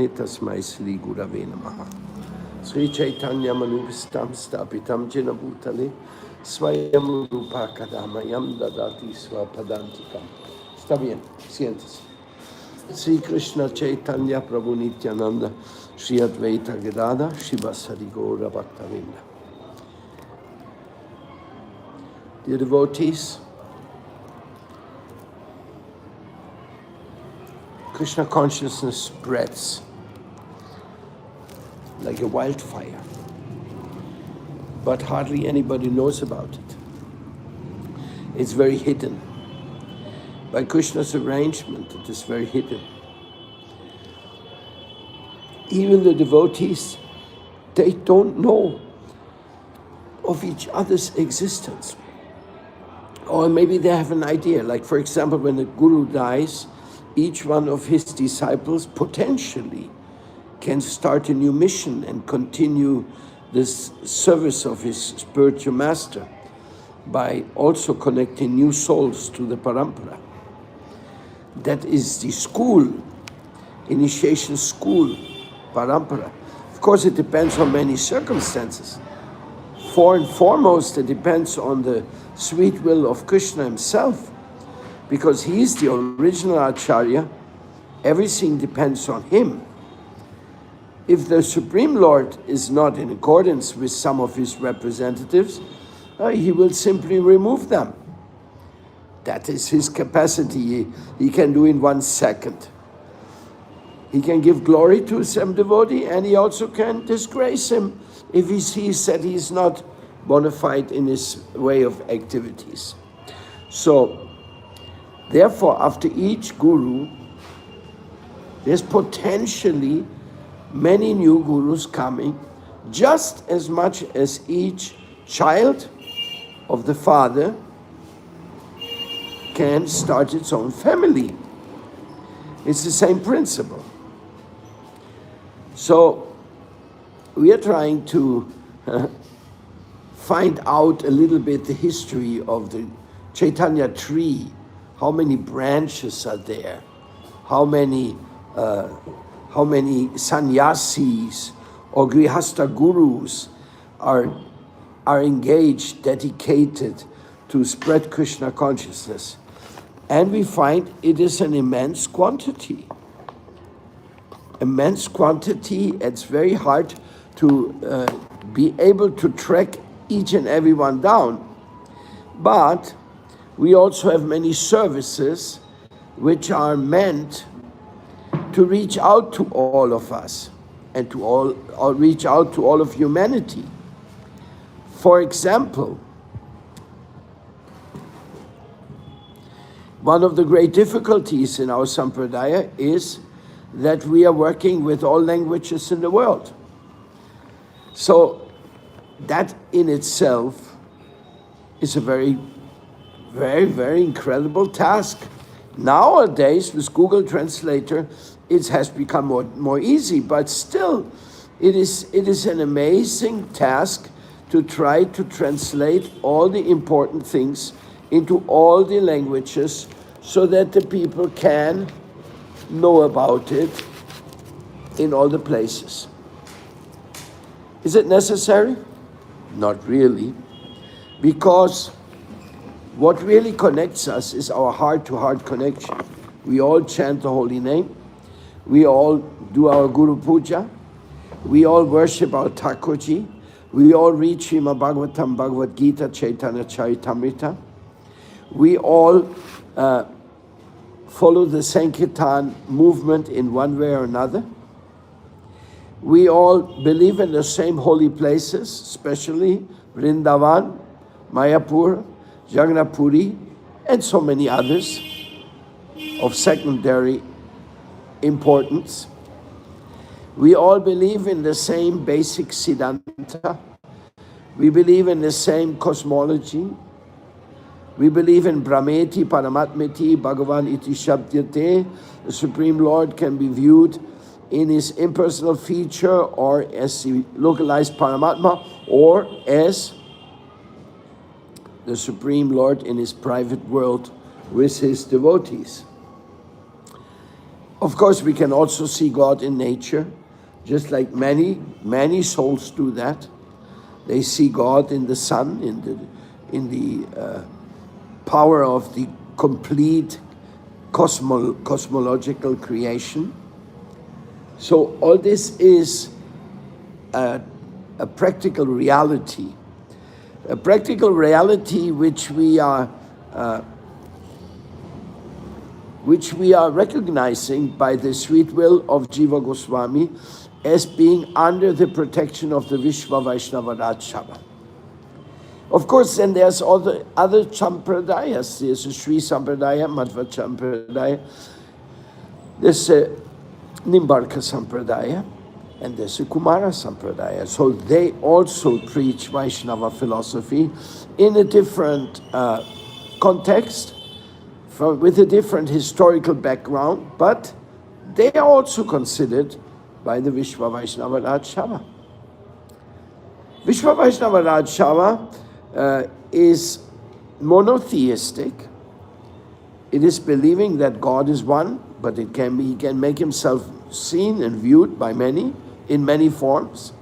Tasmai Sri Gurave Namaha. Sri Chaitanya Manubhistam Stapitam Jena Bhutale Swayam Rupa Kadamayam Dadati Swapadantikam. Está bien, siéntese. Sri Krishna Chaitanya Prabhu Nityananda Sri Advaita Gadada Shiva Sarigora Bhaktavinda. Dear devotees, Krishna consciousness spreads like a wildfire, but hardly anybody knows about it. It's very hidden. By Krishna's arrangement, it is very hidden. Even the devotees, they don't know of each other's existence. Or maybe they have an idea, like for example, when the guru dies, each one of his disciples potentially can start a new mission and continue this service of his spiritual master by also connecting new souls to the parampara. That is the school, initiation school, parampara. Of course, it depends on many circumstances. For and foremost, it depends on the sweet will of Krishna himself, because he is the original Acharya. Everything depends on him. If the Supreme Lord is not in accordance with some of his representatives, he will simply remove them. That is his capacity. He can do in 1 second. He can give glory to some devotee, and he also can disgrace him if he sees that he is not bona fide in his way of activities. So, therefore, after each guru, there's potentially many new gurus coming, just as much as each child of the father can start its own family. It's the same principle. So we are trying to find out a little bit the history of the Chaitanya tree. How many branches are there? How many sannyasis or grihastha gurus are engaged, dedicated to spread Krishna consciousness? And we find it is an immense quantity. Immense quantity. It's very hard to be able to track each and every one down. But we also have many services which are meant to reach out to all of us and to or reach out to all of humanity. For example, one of the great difficulties in our sampradaya is that we are working with all languages in the world. So that in itself is a very, very, very incredible task. Nowadays, with Google Translator, it has become more easy, but still, it is an amazing task to try to translate all the important things into all the languages so that the people can know about it in all the places. Is it necessary? Not really, because what really connects us is our heart-to-heart connection. We all chant the holy name. We all do our Guru Puja. We all worship our Thakurji. We all read Srimad Bhagavatam, Bhagavad Gita, Chaitanya Charitamrita. We all follow the Sankirtan movement in one way or another. We all believe in the same holy places, especially Vrindavan, Mayapur, Jagannath Puri, and so many others of secondary importance. We all believe in the same basic Siddhanta. We believe in the same cosmology. We believe in Brahmeti, Paramatmeti, Bhagavan iti Shabdyate. The Supreme Lord can be viewed in his impersonal feature or as the localized Paramatma or as the Supreme Lord in his private world with his devotees. Of course, we can also see God in nature, just like many souls do that. They see God in the sun, in the power of the complete cosmological creation. So all this is a practical reality, which we are recognizing by the sweet will of Jiva Goswami as being under the protection of the Vishwa Vaishnava Rajsabha. Of course, then there's all the other Sampradayas. There's a Sri Sampradaya, Madhva Sampradaya, there's a Nimbarka Sampradaya, and there's a Kumara Sampradaya. So they also preach Vaishnava philosophy in a different context, with a different historical background, but they are also considered by the Vishwa Vaishnava Rajsabha. Vishwa Vaishnava Rajsabha is monotheistic. It is believing that God is one, but he can make himself seen and viewed by many, in many forms.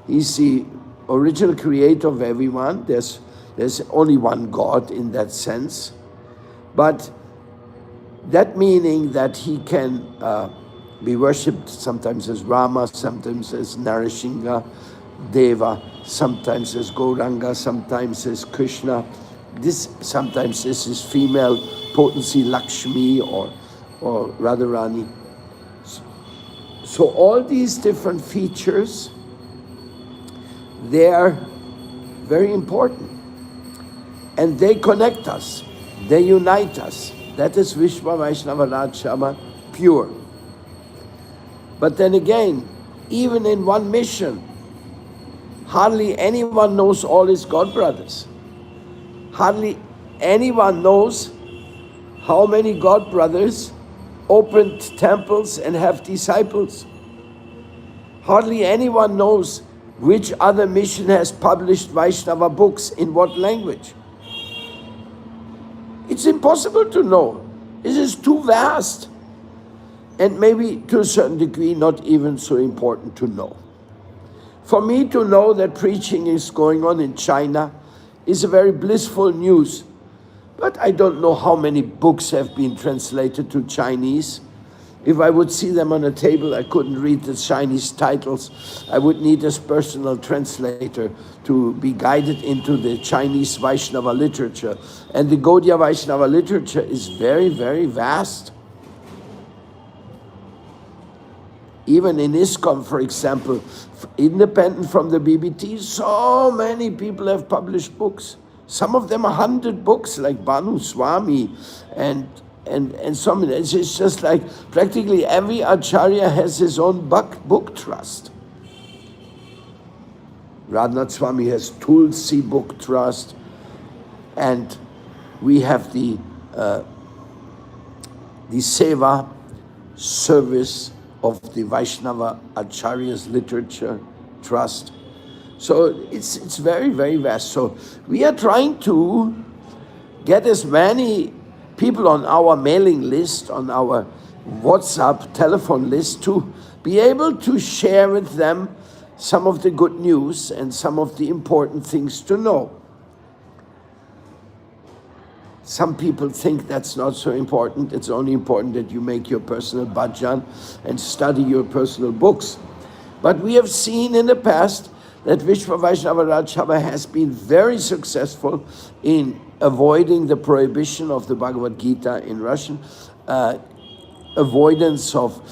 He's the original creator of everyone. There's only one God in that sense. But that meaning that he can be worshipped sometimes as Rama, sometimes as Narasingha Deva, sometimes as Gauranga, sometimes as Krishna. Sometimes this is female potency, Lakshmi or Radharani. So all these different features, they are very important. And they connect us. They unite us. That is Vishwa Vaishnava Rajsabha pure. But then again, even in one mission, hardly anyone knows all his God brothers. Hardly anyone knows how many God brothers opened temples and have disciples. Hardly anyone knows which other mission has published Vaishnava books in what language. It's impossible to know. This is too vast. And maybe to a certain degree, not even so important to know. For me to know that preaching is going on in China is a very blissful news. But I don't know how many books have been translated to Chinese. If I would see them on a table, I couldn't read the Chinese titles. I would need a personal translator to be guided into the Chinese Vaishnava literature. And the Gaudiya Vaishnava literature is very, very vast. Even in ISKCON, for example, independent from the BBT, so many people have published books. Some of them 100 books, like Bhanu Swami and so many. It's just like practically every Acharya has his own book trust. Radhanath Swami has Tulsi book trust, and we have the seva service of the Vaishnava Acharya's literature trust. So it's very, very vast. So we are trying to get as many people on our mailing list, on our WhatsApp telephone list, to be able to share with them some of the good news and some of the important things to know. Some people think that's not so important. It's only important that you make your personal bhajan and study your personal books. But we have seen in the past that Vishwa Vaishnava Rajsabha has been very successful in avoiding the prohibition of the Bhagavad Gita in Russian, avoidance of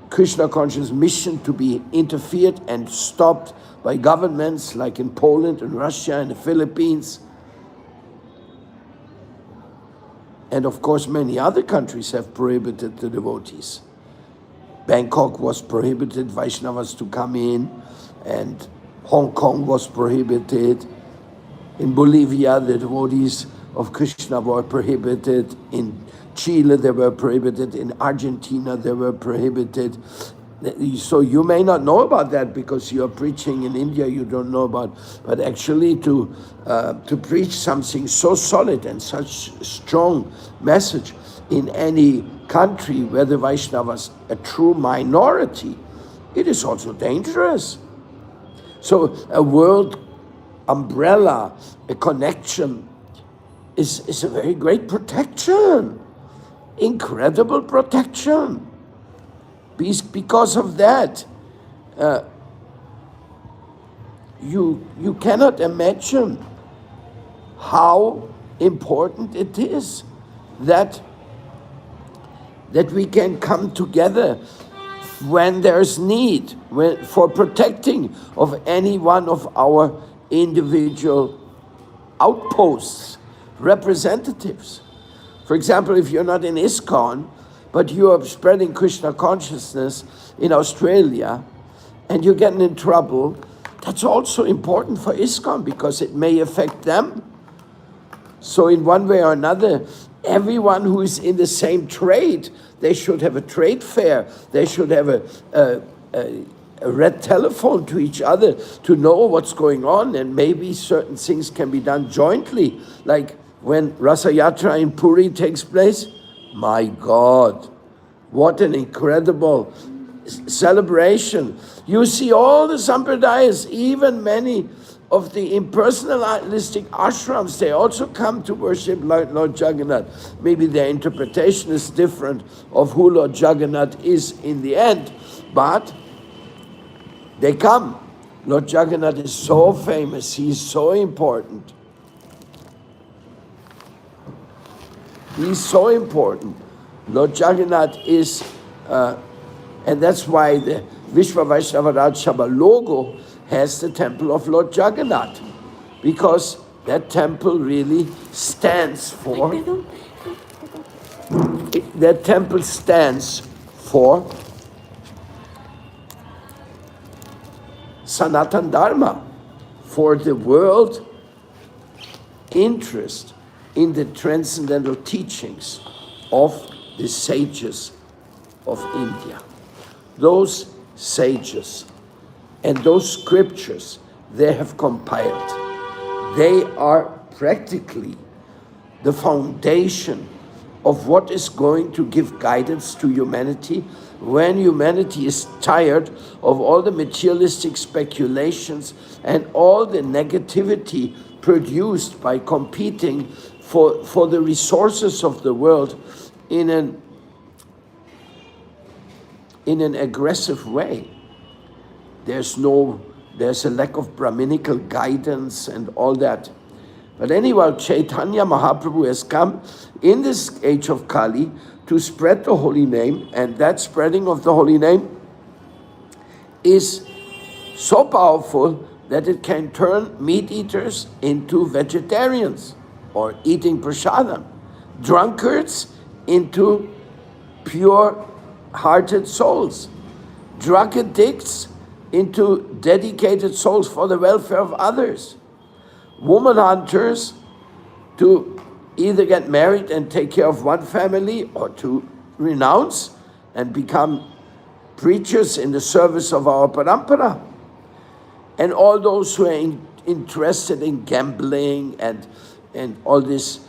Krishna conscious mission to be interfered and stopped by governments like in Poland and Russia and the Philippines. And of course, many other countries have prohibited the devotees. Bangkok was prohibited, Vaishnavas to come in, and Hong Kong was prohibited. In Bolivia, the devotees of Krishna were prohibited. In Chile, they were prohibited. In Argentina, they were prohibited. So you may not know about that because you're preaching in India, you don't know about. But actually to preach something so solid and such strong message in any country where the Vaishnavas a true minority, it is also dangerous. So a world umbrella, a connection, is a very great protection, incredible protection. Because of that, you cannot imagine how important it is that we can come together when there's need, for protecting of any one of our individual outposts, representatives. For example, if you're not in ISKCON, but you are spreading Krishna consciousness in Australia, and you're getting in trouble, that's also important for ISKCON because it may affect them. So in one way or another, everyone who is in the same trade, they should have a trade fair. They should have a red telephone to each other to know what's going on, and maybe certain things can be done jointly. Like when Rasa Yatra in Puri takes place, my God, what an incredible celebration. You see all the sampradayas, even many of the impersonalistic ashrams, they also come to worship Lord Jagannath. Maybe their interpretation is different of who Lord Jagannath is in the end, but they come. Lord Jagannath is so famous, he is so important. He's so important. Lord Jagannath is, and that's why the Vishwa Vaishnava Raj Sabha logo has the temple of Lord Jagannath, because that temple really stands for, that temple stands for Sanatan Dharma, for the world interest in the transcendental teachings of the sages of India. Those sages and those scriptures they have compiled, they are practically the foundation of what is going to give guidance to humanity when humanity is tired of all the materialistic speculations and all the negativity produced by competing for the resources of the world in an aggressive way. There's a lack of Brahminical guidance and all that. But anyway, Chaitanya Mahaprabhu has come in this age of Kali to spread the holy name, and that spreading of the holy name is so powerful that it can turn meat eaters into vegetarians or eating prasadam, drunkards into pure-hearted souls, drug addicts into dedicated souls for the welfare of others, woman hunters to either get married and take care of one family or to renounce and become preachers in the service of our parampara. And all those who are interested in gambling and all this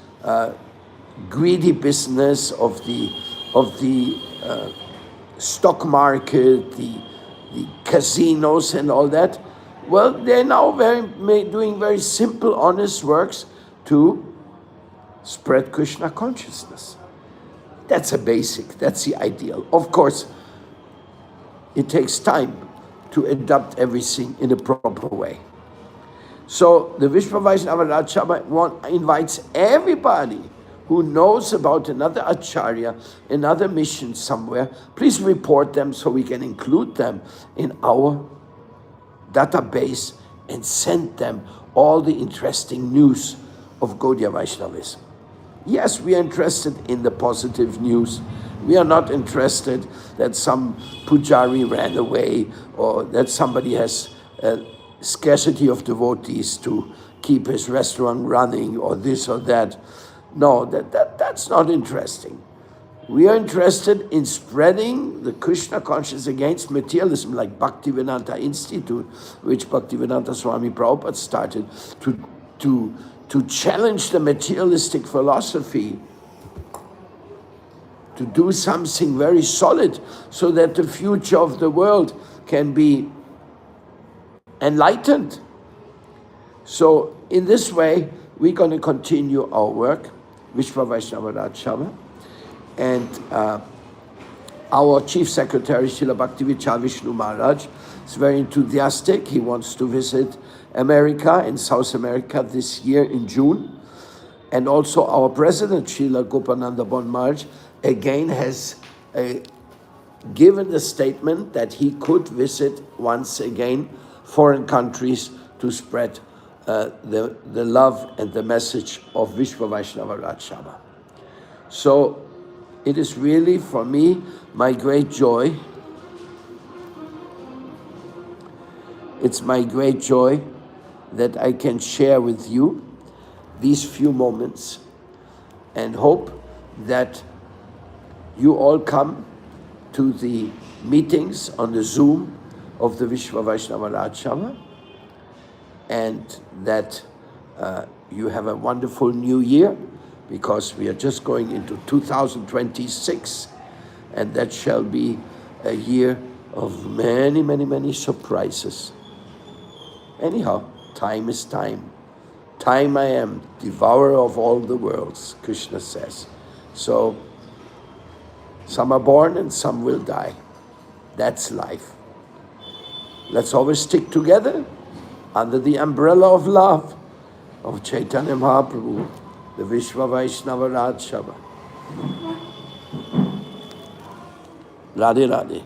greedy business of the stock market, the casinos and all that, well, they're now doing very simple, honest works to spread Krishna consciousness. That's a basic, that's the ideal. Of course, it takes time to adopt everything in a proper way. So the Vishwa Vaishnava Raj Sabha invites everybody who knows about another acharya, another mission somewhere. Please report them so we can include them in our database and send them all the interesting news of Gaudiya Vaishnavism. Yes, we are interested in the positive news. We are not interested that some pujari ran away or that somebody has a scarcity of devotees to keep his restaurant running or this or that. No, that's not interesting. We are interested in spreading the Krishna consciousness against materialism, like Bhaktivedanta Institute, which Bhaktivedanta Swami Prabhupada started to challenge the materialistic philosophy to do something very solid so that the future of the world can be enlightened. So in this way, we're going to continue our work, Vishwa Vaishnava Raj Sabha, and our Chief Secretary, Srila Bhaktivedanta Vishnu Maharaj, is very enthusiastic. He wants to visit America and South America this year in June. And also our President, Srila Gopananda Bon Maharaj, again has given a statement that he could visit once again foreign countries to spread the love and the message of Vishwa Vaishnava Raj Sabha. So it is really, for me, my great joy. It's my great joy that I can share with you these few moments and hope that you all come to the meetings on the Zoom of the Vishwa Vaishnava Raj Sabha, and that you have a wonderful new year, because we are just going into 2026, and that shall be a year of many, many, many surprises. Anyhow, time is time. Time I am, devourer of all the worlds, Krishna says. So, some are born and some will die. That's life. Let's always stick together under the umbrella of love of Chaitanya Mahaprabhu, the Vishwa Vaishnava Raj Sabha. Radhe Radhe.